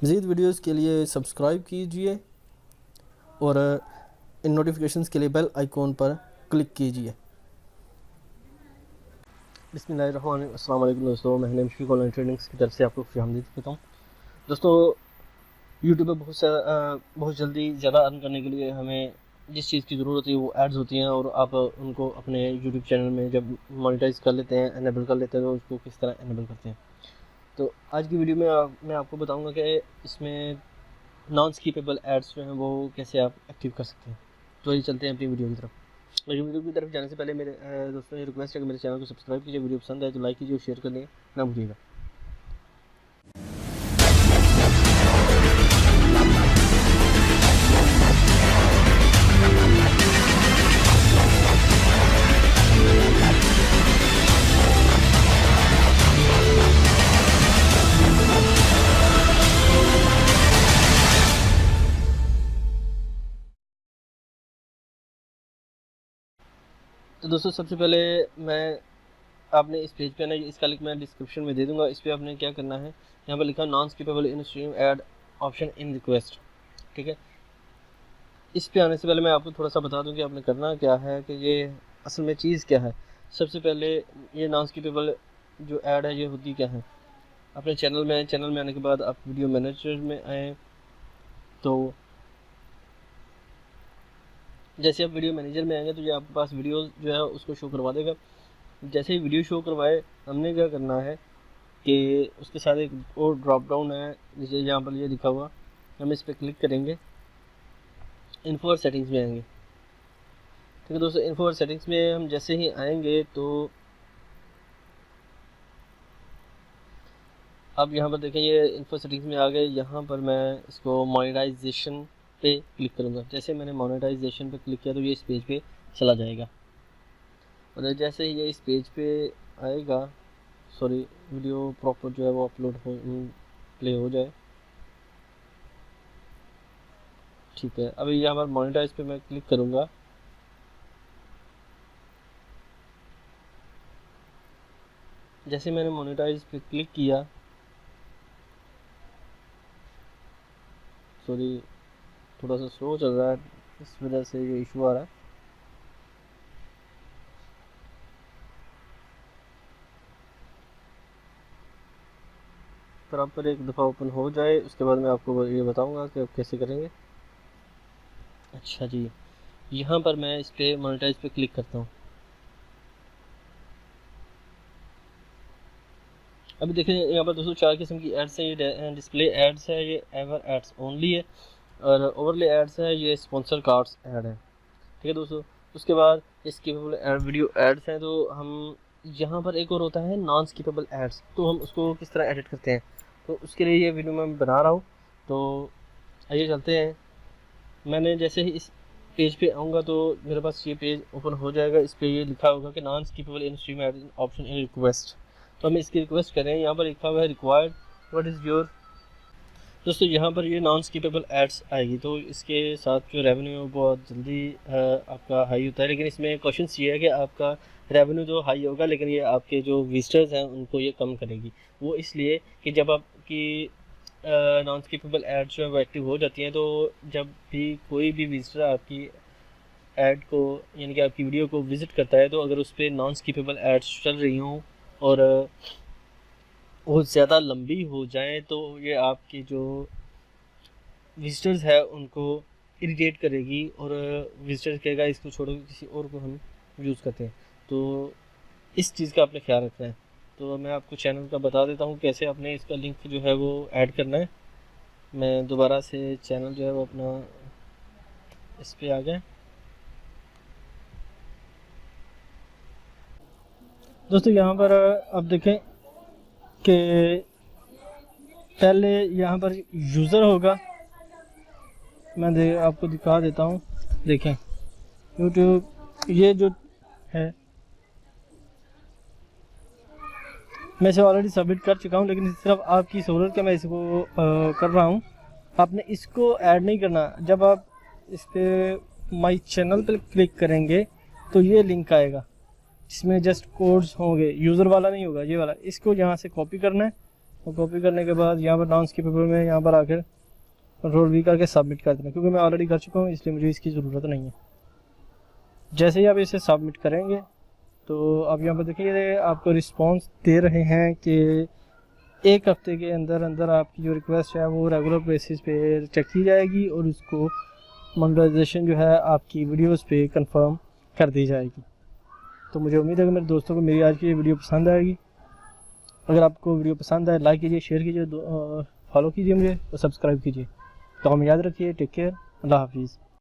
मज़ीद वीडियोज़ के लिए सब्सक्राइब कीजिए और इन नोटिफिकेशंस के लिए बेल आइकॉन पर क्लिक कीजिए। बिस्मिल्लाहिर्रहमानिर्रहीम। अस्सलाम वालेकुम दोस्तों, मैं नेम शफीक ऑनलाइन ट्रेडिंग्स की तरफ से आपको खुशामदीद कहता हूँ। दोस्तों, यूट्यूब पे बहुत जल्दी ज़्यादा अर्न करने के लिए हमें जिस चीज़ की ज़रूरत है वो एड्स होती हैं, और आप उनको अपने यूट्यूब चैनल में जब मोनेटाइज़ कर लेते हैं, एनेबल कर लेते हैं, तो उसको किस तरह एनेबल करते हैं। तो आज की वीडियो में मैं आपको बताऊंगा कि इसमें नॉन स्किपेबल एड्स जो हैं वो कैसे आप एक्टिव कर सकते हैं। तो ये चलते हैं अपनी वीडियो की तरफ। लेकिन वीडियो की तरफ जाने से पहले मेरे दोस्तों ये रिक्वेस्ट है कि मेरे चैनल को सब्सक्राइब कीजिए। वीडियो पसंद आए तो लाइक कीजिए और शेयर करने ना भूलिएगा। तो दोस्तों, सबसे पहले मैं आपने इस पेज पे ना, इसका लिंक मैं डिस्क्रिप्शन में दे दूंगा। इस पर आपने क्या करना है, यहाँ पर लिखा non skippable in stream add option in request. ठीक है, इस पे आने से पहले मैं आपको थोड़ा सा बता दूं कि आपने करना क्या है, कि ये असल में चीज़ क्या है। सबसे पहले ये नॉन स्किपेबल जो ऐड है ये होती क्या है। अपने चैनल में आने के बाद आप वीडियो मैनेजर में आए, तो जैसे आप वीडियो मैनेजर में आएंगे तो ये आपके पास वीडियो जो है उसको शो करवा देगा। जैसे ही वीडियो शो करवाए, हमने क्या करना है कि उसके साथ एक और ड्रॉप डाउन है, जैसे यहाँ पर ये लिखा हुआ, हम इस पर क्लिक करेंगे, इन्फो और सेटिंग्स में आएंगे। ठीक है दोस्तों, इन्फो और सेटिंग्स में हम जैसे ही आएंगे तो अब यहाँ पर देखें ये इन्फो सेटिंग्स में आ गए। यहाँ पर मैं इसको मोनेटाइजेशन पे क्लिक करूँगा। जैसे मैंने मोनेटाइजेशन पे क्लिक किया तो ये इस पेज पे चला जाएगा, और जैसे ही ये इस पेज पे आएगा, सॉरी, वीडियो प्रॉपर जो है वो अपलोड हो प्ले हो जाए। ठीक है, अभी यहाँ पर मोनेटाइज पे मैं क्लिक करूँगा। जैसे मैंने मोनेटाइज पे क्लिक किया, सॉरी थोड़ा सा स्लो चल रहा है, इस वजह से ये इशू आ रहा है। प्रॉपर एक दफ़ा ओपन हो जाए उसके बाद मैं आपको ये बताऊंगा कि आप कैसे करेंगे। अच्छा जी, यहाँ पर मैं इस पर मोनेटाइज पे क्लिक करता हूँ। अभी देखें यहाँ पर दोस्तों 4 किस्म की एड्स हैं। ये डिस्प्ले एड्स है, ये एवर एड्स ओनली है, और ओवरले एड्स है, ये स्पॉन्सर कार्ड्स ऐड है। ठीक है दोस्तों, उसके बाद स्किपेबल एड वीडियो एड्स हैं। तो हम यहाँ पर एक और होता है नॉन स्किपेबल एड्स, तो हम उसको किस तरह एडिट करते हैं, तो उसके लिए ये वीडियो मैं बना रहा हूँ। तो आइए चलते हैं। मैंने जैसे ही इस पेज पे आऊँगा तो मेरे पास ये पेज ओपन हो जाएगा। इस पे ये लिखा होगा कि non skippable in stream add option in request. तो हम इसकी रिक्वेस्ट करें, यहाँ पर लिखा हुआ है रिक्वायर्ड व्हाट इज़ योर। दोस्तों, यहाँ पर ये नॉन स्किपेबल एड्स आएगी, तो इसके साथ जो रेवेन्यू है वो बहुत जल्दी आपका हाई होता है। लेकिन इसमें क्वेश्चन ये है कि आपका रेवेन्यू जो हाई होगा, लेकिन ये आपके जो विजिटर्स हैं उनको ये कम करेगी। वो इसलिए कि जब आपकी नॉन स्किपेबल एड्स जो है वो एक्टिव हो जाती हैं, तो जब भी कोई भी विजिटर आपकी ऐड को, यानी कि आपकी वीडियो को विज़िट करता है, तो अगर उस पर नॉन स्किपेबल एड्स चल रही हों और बहुत ज़्यादा लंबी हो जाए, तो ये आपके जो विजिटर्स है उनको इरिटेट करेगी, और विजिटर्स कहेगा इसको छोड़ो किसी और को हम यूज़ करते हैं। तो इस चीज़ का आपने ख्याल रखना है। तो मैं आपको चैनल का बता देता हूँ कैसे आपने इसका लिंक जो है वो ऐड करना है। मैं दोबारा से चैनल जो है वो अपना इस पर आ गया। दोस्तों, यहाँ पर अब देखें कि पहले यहाँ पर यूज़र होगा, मैं आपको दिखा देता हूँ। देखें यूट्यूब ये जो है, मैं इसे ऑलरेडी सबमिट कर चुका हूँ, लेकिन सिर्फ आपकी सहूलत के मैं इसको कर रहा हूँ। आपने इसको ऐड नहीं करना। जब आप इस पर माई चैनल पर क्लिक करेंगे तो ये लिंक आएगा जिसमें जस्ट कोड्स होंगे, यूज़र वाला नहीं होगा, ये वाला। इसको यहाँ से कॉपी करना है और कॉपी करने के बाद यहाँ पर नॉन स्किपेबल में यहाँ पर आकर कंट्रोल V करके सबमिट कर देना, क्योंकि मैं ऑलरेडी कर चुका हूँ इसलिए मुझे इसकी ज़रूरत नहीं है। जैसे ही आप इसे सबमिट करेंगे तो आप यहाँ पर देखिए आपको रिस्पांस दे रहे हैं कि 1 हफ्ते के अंदर अंदर आपकी जो रिक्वेस्ट है वो रेगुलर बेसिस पे चेक की जाएगी और उसको मोनेटाइजेशन जो है आपकी वीडियोस पे कंफर्म कर दी जाएगी। तो मुझे उम्मीद है कि मेरे दोस्तों को मेरी आज की ये वीडियो पसंद आएगी। अगर आपको वीडियो पसंद आए लाइक कीजिए, शेयर कीजिए, फॉलो कीजिए मुझे और सब्सक्राइब कीजिए। तो हम याद रखिए, टेक केयर, अल्लाह हाफिज़।